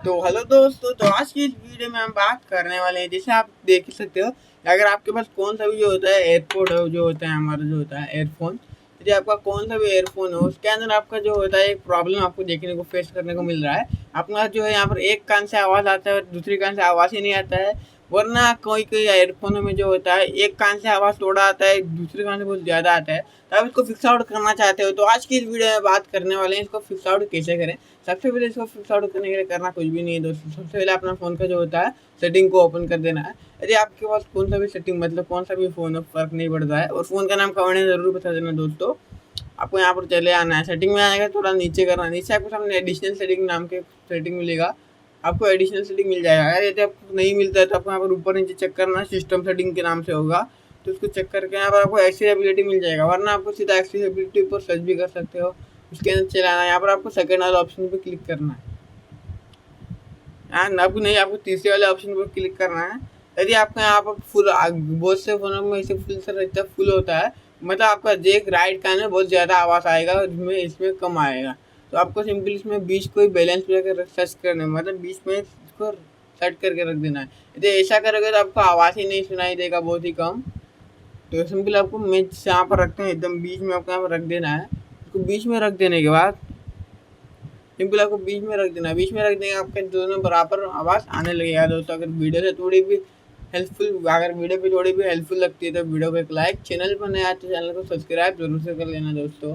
तो हेलो दोस्तों, तो आज की इस वीडियो में हम बात करने वाले हैं। जैसे आप देख ही सकते हो, अगर आपके पास कौन सा भी जो होता है एयरपोर्ट जो होता है हमारा जो होता है एयरफोन, यदि आपका कौन सा भी एयरफोन हो उसके अंदर आपका जो होता है एक प्रॉब्लम आपको देखने को फेस करने को मिल रहा है। अपना जो है यहाँ पर एक कान से आवाज़ आता है और दूसरी कान से आवाज़ ही नहीं आता है। वरना कोई कोई एयरफोनों में जो होता है एक कान से आवाज़ थोड़ा आता है, दूसरे कान से बहुत ज़्यादा आता है। तो आप इसको फिक्स आउट करना चाहते हो तो आज की इस वीडियो में बात करने वाले हैं इसको फिक्स आउट कैसे करें। सबसे पहले इसको फिक्स आउट करने के लिए करना कुछ भी नहीं है दोस्तों। सबसे पहले अपना फ़ोन का जो होता है सेटिंग को ओपन कर देना है। यदि आपके पास कौन सा भी सेटिंग मतलब कौन सा भी फ़ोन है फ़र्क नहीं पड़ता है, और फ़ोन का नाम कमेंट में ज़रूर बता देना दोस्तों। आपको यहाँ पर चले आना है, सेटिंग में आएगा, थोड़ा नीचे करना है। नीचे आपको सामने एडिशनल सेटिंग नाम के सेटिंग मिलेगा, आपको एडिशनल सेटिंग मिल जाएगा। अगर यदि आपको नहीं मिलता है तो आपको यहाँ पर ऊपर नीचे चेक करना है, सिस्टम सेटिंग के नाम से होगा। तो उसको चेक करके यहाँ पर आपको एक्सेसिबिलिटी मिल जाएगा, वरना आपको सीधा एक्सेसिबिलिटी पर सर्च भी कर सकते हो। उसके अंदर चलाना है, यहाँ पर आपको सेकंड वाले ऑप्शन पर क्लिक करना है। अब नहीं, आपको तीसरे वाले ऑप्शन पर क्लिक करना है। यदि आपका यहाँ पर फुल, बहुत से फोनों में इसे फुल सर इतना फुल होता है, मतलब आपका जेक राइट कान में बहुत ज़्यादा आवाज़ आएगा, इसमें इसमें कम आएगा। तो आपको सिंपल इसमें बीच को ही बैलेंस करके सर्च करना है, मतलब बीच में इसको सेट करके रख देना है। यदि ऐसा करोगे तो आपको आवाज़ ही नहीं सुनाई देगा, बहुत ही कम। तो सिंपल आपको मैं यहाँ पर रखते हैं एकदम बीच में, आपको यहाँ पर रख देना है। उसको बीच में रख देने के बाद सिंपल आपको बीच में रख देना है। बीच में रख देंगे, आपके दोनों बराबर आवाज़ आने लगेगा दोस्तों। अगर वीडियो से थोड़ी भी हेल्पफुल लगती है तो वीडियो को एक लाइक, चैनल पर नया तो चैनल को सब्सक्राइब जरूर से कर लेना दोस्तों।